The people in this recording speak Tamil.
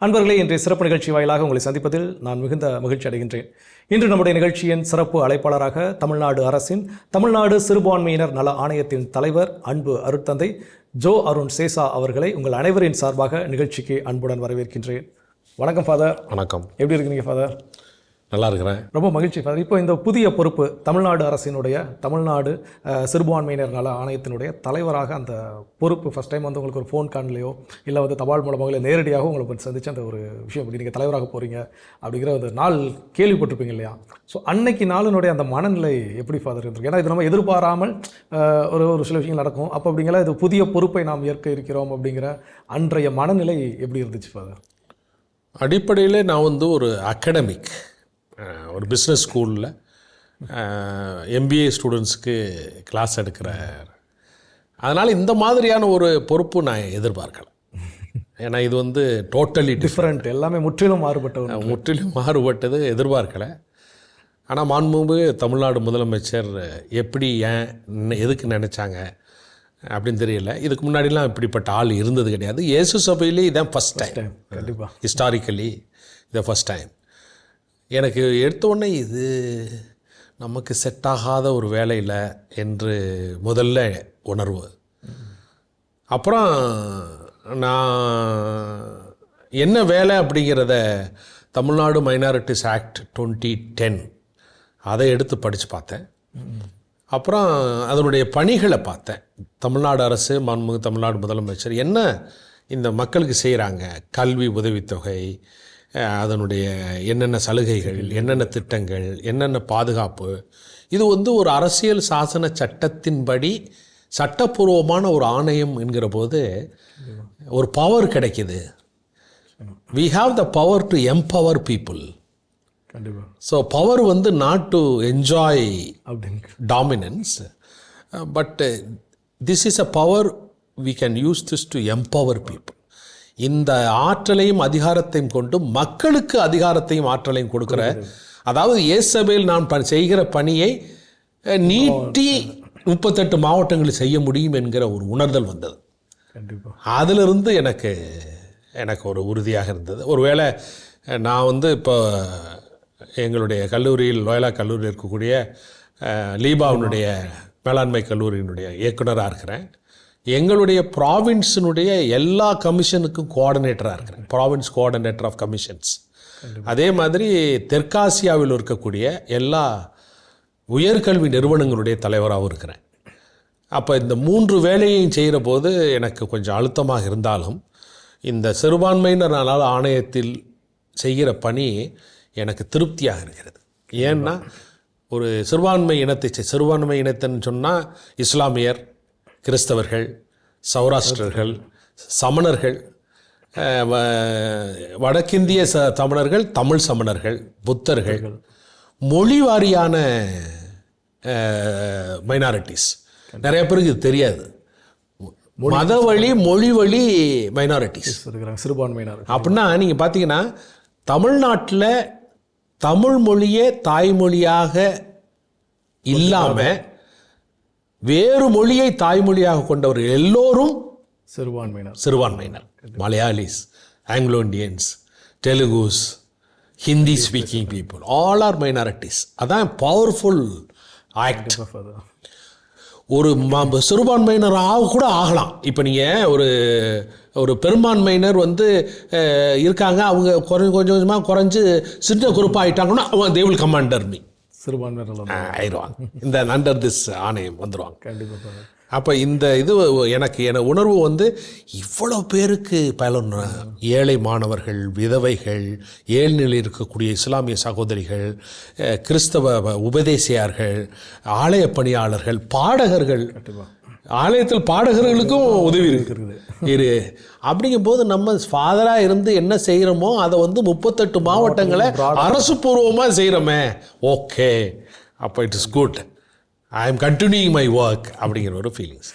அன்பர்களே, இன்றைய சிறப்பு நிகழ்ச்சி வாயிலாக உங்களை சந்திப்பதில் நான் மிகுந்த மகிழ்ச்சி அடைகின்றேன். இன்று நம்முடைய நிகழ்ச்சியின் சிறப்பு அழைப்பாளராக தமிழ்நாடு அரசின் தமிழ்நாடு சிறுபான்மையினர் நல ஆணையத்தின் தலைவர் அன்பு அருட்தந்தை ஜோ அருண் சேசா அவர்களை உங்கள் அனைவரின் சார்பாக நிகழ்ச்சிக்கு அன்புடன் வரவேற்கின்றேன். வணக்கம் ஃபாதர். வணக்கம். எப்படி இருக்கீங்க ஃபாதர்? நல்லா இருக்கிறேன். ரொம்ப மகிழ்ச்சி ஃபாதர். இப்போ இந்த புதிய பொறுப்பு தமிழ்நாடு அரசினுடைய தமிழ்நாடு சிறுபான்மையினர் நல ஆணையத்தினுடைய தலைவராக அந்த பொறுப்பு ஃபஸ்ட் டைம் வந்து உங்களுக்கு ஒரு ஃபோன் கான்லையோ இல்லை வந்து தபால் மூலமாக நேரடியாக உங்களை சந்திச்சு அந்த ஒரு விஷயம் அப்படி நீங்கள் தலைவராக போகிறீங்க அப்படிங்கிற அந்த நாள் கேள்விப்பட்டிருப்பீங்க இல்லையா? ஸோ அன்னைக்கு நாளினுடைய அந்த மனநிலை எப்படி ஃபாதர் இருந்திருக்கு? ஏன்னா இது நம்ம எதிர்பாராமல் ஒரு சில விஷயங்கள் நடக்கும். அப்போ அப்படிங்கிற இது புதிய பொறுப்பை நாம் ஏற்க இருக்கிறோம் அப்படிங்கிற அன்றைய மனநிலை எப்படி இருந்துச்சு ஃபாதர்? அடிப்படையில் நான் வந்து ஒரு அகடமிக் ஒரு பிஸ்னஸ் ஸ்கூலில் எம்பிஏ ஸ்டூடெண்ட்ஸுக்கு கிளாஸ் எடுக்கிறேன். அதனால் இந்த மாதிரியான ஒரு பொறுப்பு நான் எதிர்பார்க்கலை. ஏன்னா இது வந்து டோட்டலி டிஃப்ரெண்ட், எல்லாமே முற்றிலும் மாறுபட்டது எதிர்பார்க்கலை. ஆனால் மாண்புமிகு தமிழ்நாடு முதலமைச்சர் எப்படி எதுக்கு நினச்சாங்க அப்படின்னு தெரியல. இதுக்கு முன்னாடிலாம் இப்படிப்பட்ட ஆள் இருந்தது கிடையாது. இயேசு சபையிலே இதான் ஃபஸ்ட் டைம். கண்டிப்பாக ஹிஸ்டாரிக்கலி இதான் ஃபஸ்ட் டைம். எனக்கு எடுத்தோடனே இது நமக்கு செட் ஆகாத ஒரு வேலையில் என்று முதல்ல உணர்வு. அப்புறம் நான் என்ன வேலை அப்படிங்கிறத தமிழ்நாடு மைனாரிட்டிஸ் ஆக்ட் 2010 அதை எடுத்து படித்து பார்த்தேன். அப்புறம் அதனுடைய பணிகளை பார்த்தேன். தமிழ்நாடு அரசு மாண்புமிகு தமிழ்நாடு முதலமைச்சர் என்ன இந்த மக்களுக்கு செய்கிறாங்க, கல்வி உதவித்தொகை, அதனுடைய என்னென்ன சலுகைகள், என்னென்ன திட்டங்கள், என்னென்ன பாதுகாப்பு, இது வந்து ஒரு அரசியல் சாசன சட்டத்தின்படி சட்டப்பூர்வமான ஒரு ஆணையம் என்கிற போது ஒரு பவர் கிடைக்கிது. we have the power to empower people. So power வந்து not to enjoy dominance, but this is a power we can use this to empower people. இந்த ஆற்றலையும் அதிகாரத்தையும் கொண்டு மக்களுக்கு அதிகாரத்தையும் ஆற்றலையும் கொடுக்குற, அதாவது இயேசபையில் நான் செய்கிற பணியை நீட்டி 38 மாவட்டங்களில் செய்ய முடியும் என்கிற ஒரு உணர்தல் வந்தது. அதிலிருந்து எனக்கு ஒரு உறுதியாக இருந்தது. ஒருவேளை நான் வந்து இப்போ எங்களுடைய கல்லூரியில் லோயலா கல்லூரியில் இருக்கக்கூடிய லீபாவினுடைய மேலாண்மை கல்லூரியினுடைய இயக்குனராக இருக்கிறேன். எங்களுடைய ப்ராவின்ஸினுடைய எல்லா கமிஷனுக்கும் கோஆர்டினேட்டராக இருக்கிறேன், ப்ராவின்ஸ் கோஆர்டினேட்டர் ஆஃப் கமிஷன்ஸ். அதே மாதிரி தெற்காசியாவில் இருக்கக்கூடிய எல்லா உயர்கல்வி நிறுவனங்களுடைய தலைவராகவும் இருக்கிறேன். அப்போ இந்த 3 வேலையையும் செய்கிற போது எனக்கு கொஞ்சம் அழுத்தமாக இருந்தாலும் இந்த சிறுபான்மையினர் நல ஆணையத்தில் செய்கிற பணி எனக்கு திருப்தியாக இருக்கிறது. ஏன்னா ஒரு சிறுபான்மை இனத்தைன்னு சொன்னால் இஸ்லாமியர், கிறிஸ்தவர்கள், சௌராஷ்டிரர்கள், சமணர்கள், வடக்கிந்திய தமிழர்கள், தமிழ் சமணர்கள், புத்தர்கள், மொழி வாரியான மைனாரிட்டிஸ். நிறைய பேருக்கு இது தெரியாது. மத வழி, மொழி வழி மைனாரிட்டிஸ் சிறுபான்மையினர் அப்படின்னா நீங்கள் பார்த்தீங்கன்னா தமிழ்நாட்டில் தமிழ் மொழியே தாய்மொழியாக இல்லாமல் வேறு மொழியை தாய்மொழியாக கொண்டவர்கள் எல்லோரும் சிறுபான்மையினர். Malayalis, Anglo Indians, Telugus, Hindi speaking people, all are minorities. அதான் பவர்ஃபுல் ஆக்ட். ஒரு சிறுபான்மையினராக கூட ஆகலாம். இப்போ நீங்கள் ஒரு பெரும்பான்மையினர் வந்து இருக்காங்க, அவங்க கொஞ்சமாக குறைஞ்சு சின்ன குரூப்பாக ஆகிட்டாங்கன்னா they will come under me. ஆயிடுவாங்க, இந்த அண்டர் திஸ் ஆணையம் வந்துடுவாங்க கண்டிப்பாக. அப்போ இந்த இது எனக்கு உணர்வு வந்து இவ்வளோ பேருக்கு பலன். ஏழை மாணவர்கள், விதவைகள், ஏழ்நிலையில் இருக்கக்கூடிய இஸ்லாமிய சகோதரிகள், கிறிஸ்தவ உபதேசியார்கள், ஆலய பணியாளர்கள், பாடகர்கள், ஆலயத்தில் பாடகர்களுக்கும் உதவி இருக்கிறது. அப்படிங்கும்போது நம்ம ஃபாதராக இருந்து என்ன செய்கிறோமோ அதை வந்து 38 மாவட்டங்களை அரசு பூர்வமாக செய்கிறோமே, ஓகே, அப்போ it is good, I am continuing my work அப்படிங்கிற ஒரு ஃபீலிங்ஸ்.